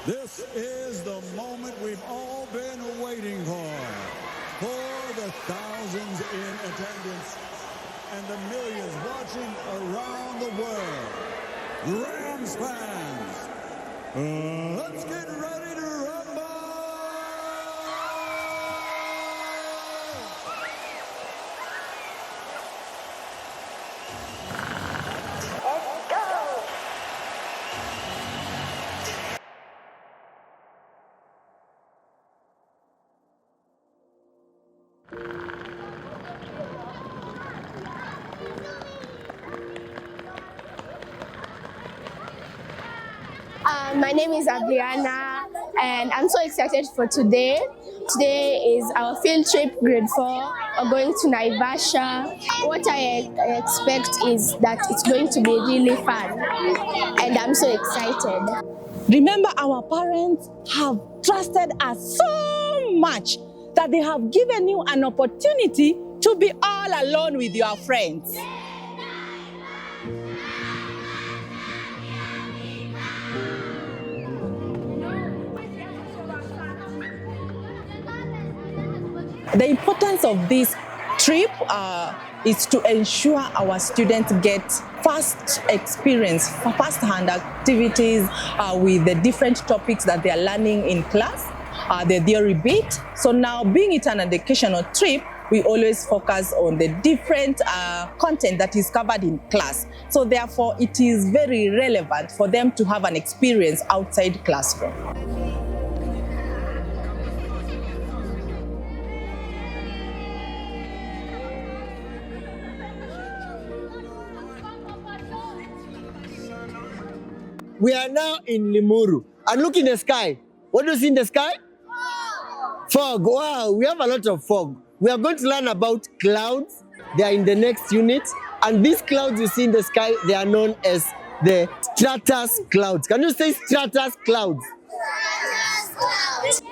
This is the moment we've all been waiting for the thousands in attendance and the millions watching around the world. Rams fans, let's get ready to rumble! My name is Adriana and I'm so excited for today. Today is our field trip, grade 4. We're going to Naivasha. What I expect is that it's going to be really fun and I'm so excited. Remember, our parents have trusted us so much that they have given you an opportunity to be all alone with your friends. The importance of this trip is to ensure our students get first experience, first-hand activities with the different topics that they are learning in class, the theory bit. So now, being it an educational trip, we always focus on the different content that is covered in class. So therefore, it is very relevant for them to have an experience outside classroom. We are now in Limuru, and look in the sky. What do you see in the sky? Fog. Wow, we have a lot of fog. We are going to learn about clouds. They are in the next unit, and these clouds you see in the sky, they are known as the stratus clouds. Can you say stratus clouds? Stratus clouds.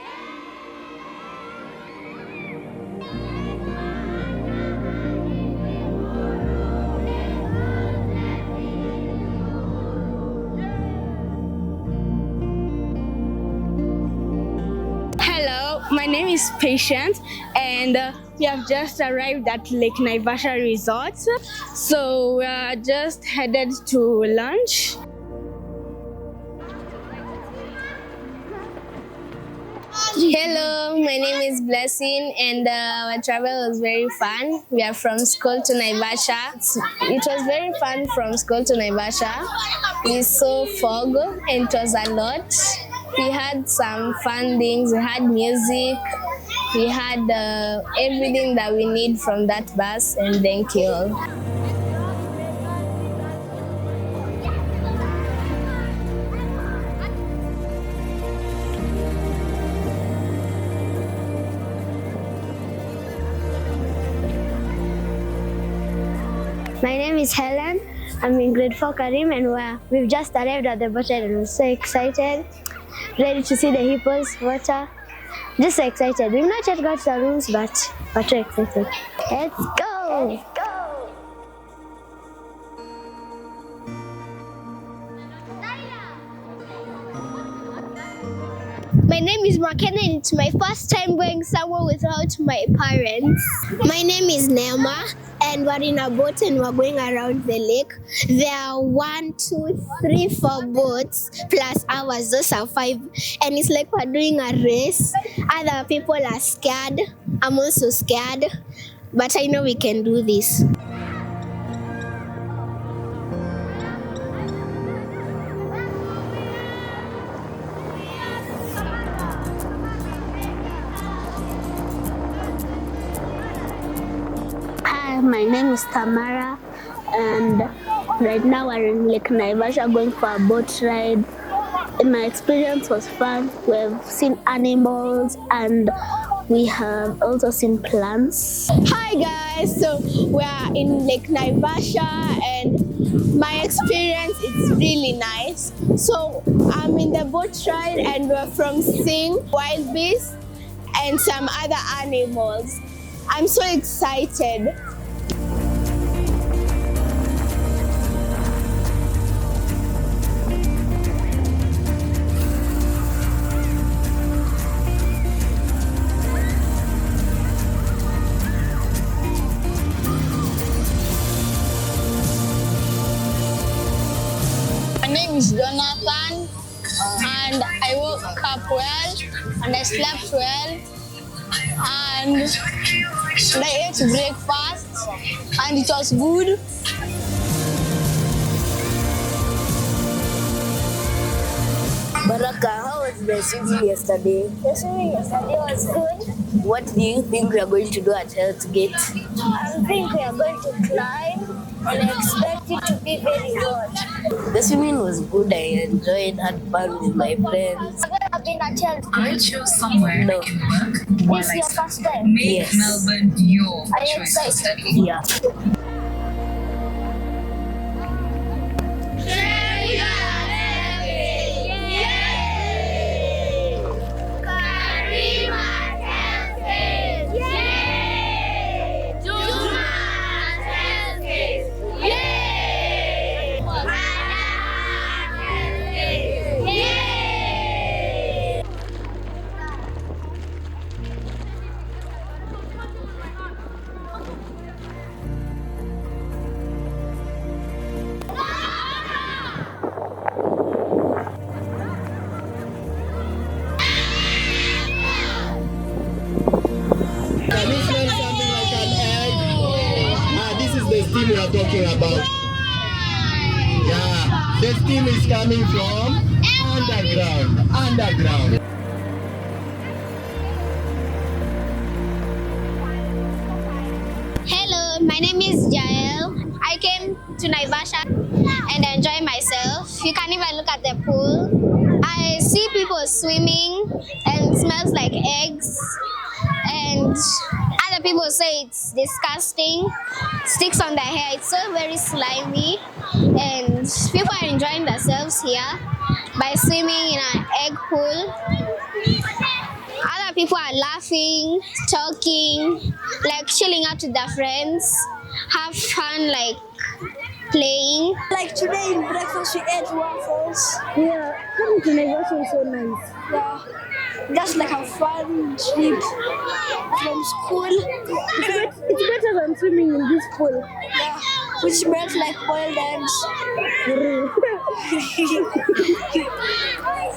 My name is Patient and we have just arrived at Lake Naivasha Resort. So we are just headed to lunch. Hello, my name is Blessing and our travel was very fun. We are from school to Naivasha. It was very fun from school to Naivasha. We saw fog and it was a lot. We had some fun things, we had music, we had everything that we need from that bus, and thank you all. My name is Helen. I'm in grade 4 Karim and we've just arrived at the boat and I'm so excited. Ready to see the hippos, water. Just so excited. We've not yet got the rooms, but we're too excited. Let's go! Let's go! My name is McKenna and it's my first time going somewhere without my parents. My name is Neema and we're in a boat and we're going around the lake. There are 1, 2, 3, 4 boats plus ours, those are 5. And it's like we're doing a race. Other people are scared. I'm also scared, but I know we can do this. My name is Tamara and right now we're in Lake Naivasha going for a boat ride. And my experience was fun. We've seen animals and we have also seen plants. Hi guys, so we are in Lake Naivasha and my experience is really nice. So I'm in the boat ride and we're from seeing wild beasts and some other animals. I'm so excited. and I woke up well, and I slept well, and I ate breakfast, and it was good. Baraka, how was the swimming yesterday? The swimming yesterday was good. What do you think we are going to do at Health Gate? I think we are going to climb, and I expect it to be very hot. The swimming was good. I enjoyed, had fun with my friends. I've been at Health I chose somewhere No. I can work while This I is your first time? Make Yes. Melbourne your Are you choice for excited? study. Yeah. Can you smell something like an egg? This is the steam we are talking about. Yeah, the steam is coming from underground. Hello, my name is Jael. I came to Naivasha and enjoy myself. You can even look at the pool. I see people swimming and it smells like eggs. And other people say it's disgusting. Sticks on their hair. It's so very slimy. And people are enjoying themselves here by swimming in an egg pool. Other people are laughing, talking, like chilling out with their friends, have fun, like playing. Like today in breakfast we ate waffles. Yeah, coming to Naivasha is so nice. Yeah, just like a fun trip from school. It's better than swimming in this pool. Yeah, which smells like boiled eggs.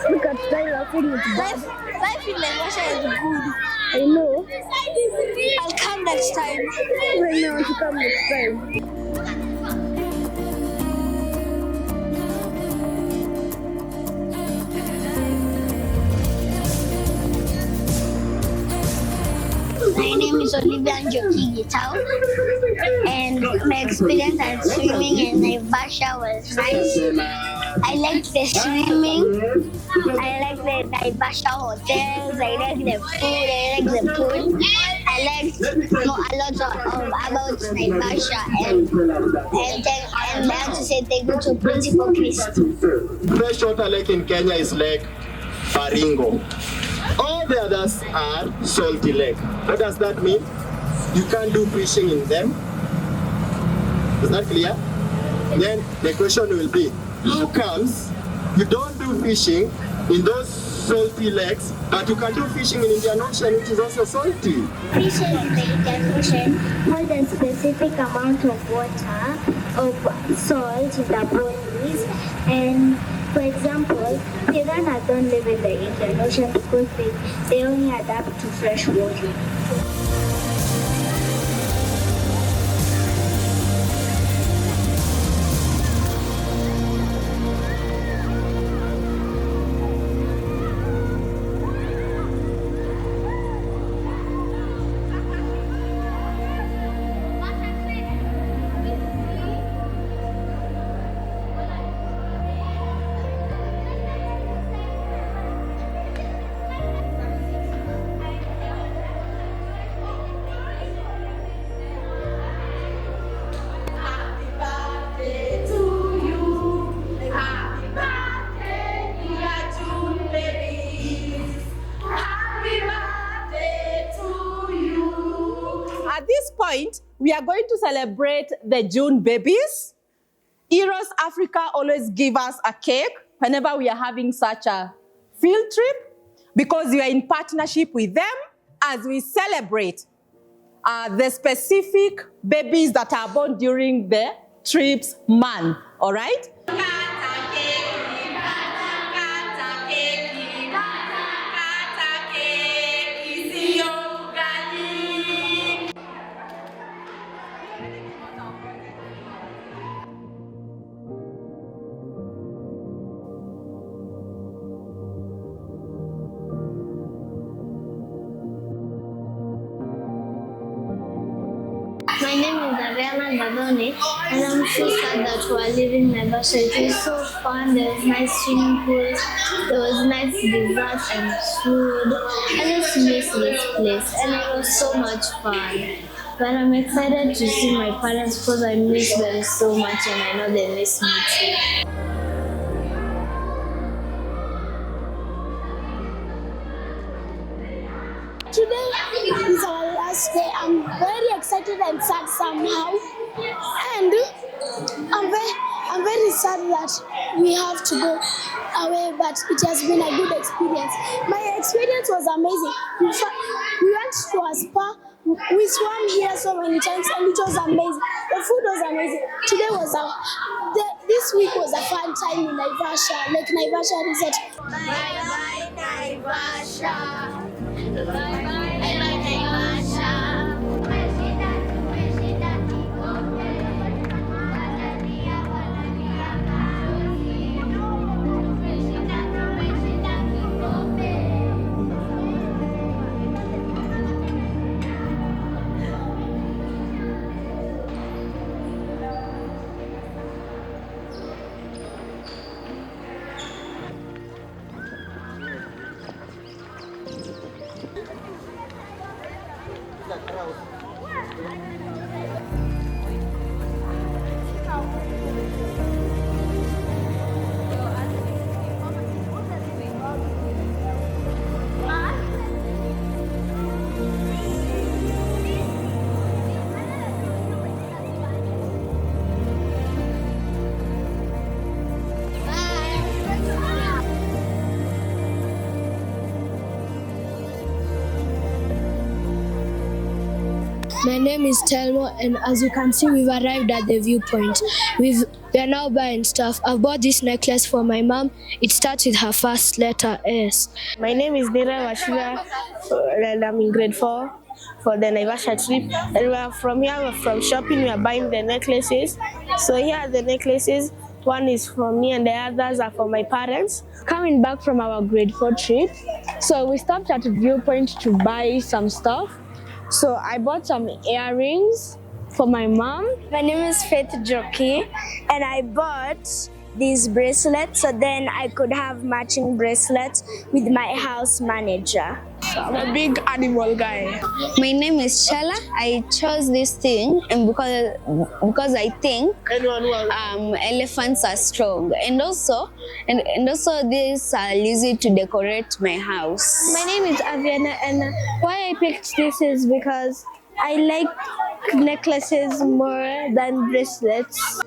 Look at Tyler saying it's bad. Life in Naivasha is good. I know. I'll come next time. Right now, to come next time. My name is Olivia Njoki Gitao, and my experience at swimming in Naivasha was nice. I liked the swimming, I liked the Naivasha hotels, I liked the food, I liked a lot about Naivasha, and I have to say thank you to Principal Christy. Freshwater lake in Kenya is Lake Baringo. All the others are salty lake. What does that mean? You can't do fishing in them. Is that clear? Then the question will be, how comes you don't do fishing in those salty lakes, but you can do fishing in Indian Ocean, which is also salty? Fishes in the Indian Ocean hold a specific amount of water, of salt in their bodies, and for example, piranha don't live in the Indian Ocean because they only adapt to fresh water. At this point, we are going to celebrate the June babies. Eros Africa always give us a cake whenever we are having such a field trip because we are in partnership with them as we celebrate the specific babies that are born during the trips month, all right? My name is Ariana Gadoni, and I'm so sad that we're leaving Naivasha. It was so fun. There was nice swimming pools, there was nice desserts and food. I just miss this place, and it was so much fun. But I'm excited to see my parents because I miss them so much, and I know they miss me too. Today is our last day. I'm very excited and sad somehow. And I'm very sad that we have to go away, but it has been a good experience. My experience was amazing. We went to a spa, we swam here so many times, and it was amazing. The food was amazing. This week was a fun time in Naivasha, Lake Naivasha Resort. Bye bye Naivasha. Bye bye Naivasha. My name is Telmo, and as you can see, we've arrived at the viewpoint. We are now buying stuff. I've bought this necklace for my mom. It starts with her first letter S. My name is Naivasha, and I'm in grade 4 for the Naivasha trip. And we're from shopping, we are buying the necklaces. So here are the necklaces. One is for me and the others are for my parents. Coming back from our grade 4 trip, so we stopped at a viewpoint to buy some stuff. So I bought some earrings for my mom. My name is Faith Joki, and I bought these bracelets so then I could have matching bracelets with my house manager. So I'm a big animal guy. My name is Shella. I chose this thing and because I think elephants are strong, and also these I'll use it to decorate my house. My name is Aviana, and why I picked this is because I like necklaces more than bracelets.